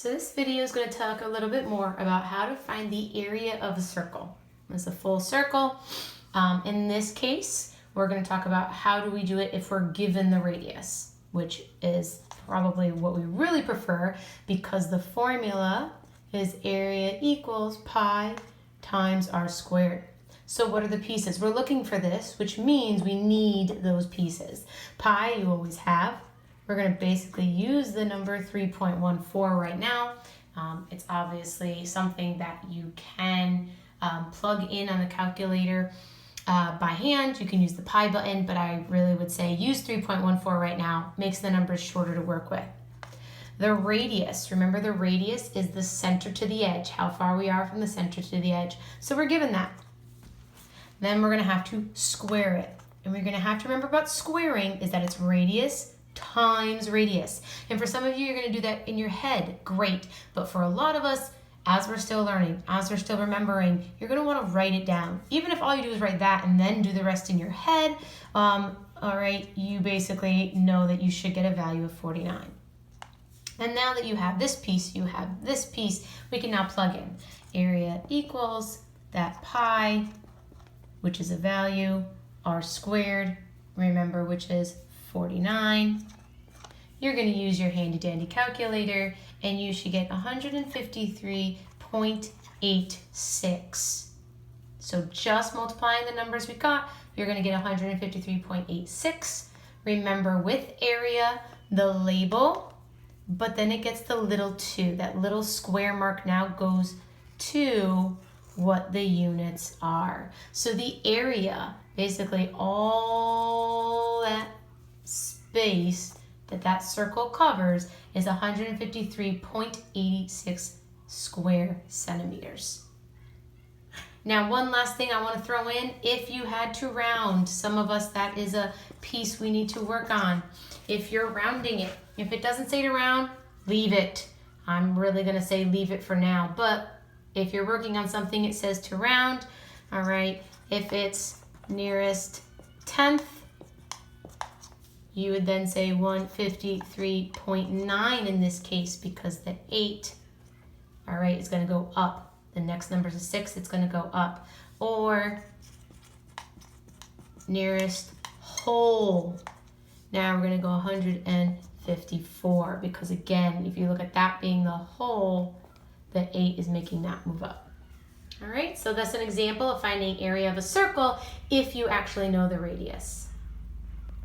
So this video is going to talk a little bit more about how to find the area of a circle. It's a full circle. In this case, we're going to talk about how do we do it if we're given the radius, which is probably what we really prefer because the formula is area equals pi times r squared. So what are the pieces? We're looking for this, which means we need those pieces. Pi you always have. We're going to basically use the number 3.14 right now. It's obviously something that you can plug in on the calculator by hand. You can use the pi button, but I really would say use 3.14 right now. Makes the numbers shorter to work with. The radius, remember the radius is the center to the edge, how far we are from the center to the edge. So we're given that. Then we're going to have to square it. And we're going to have to remember about squaring is that it's radius times radius. And for some of you, you're going to do that in your head. Great. But for a lot of us, as we're still learning, as we're still remembering, you're going to want to write it down. Even if all you do is write that and then do the rest in your head, all right, you basically know that you should get a value of 49. And now that you have this piece, we can now plug in. Area equals that pi, which is a value, r squared, remember, which is 49. You're going to use your handy dandy calculator and you should get 153.86. So just multiplying the numbers we got, you're going to get 153.86. Remember with area, the label, but then it gets the little 2. That little square mark now goes to what the units are. So the area, basically all that space that circle covers is 153.86 square centimeters. Now, one last thing I want to throw in, if you had to round, some of us, that is a piece we need to work on. If you're rounding it, if it doesn't say to round, leave it. I'm really going to say leave it for now, but if you're working on something, it says to round, all right? If it's nearest tenth, you would then say 153.9 in this case because the 8, all right, is going to go up. The next number is a 6, it's going to go up. Or nearest whole. Now we're going to go 154 because, again, if you look at that being the whole, the 8 is making that move up. All right, so that's an example of finding area of a circle if you actually know the radius.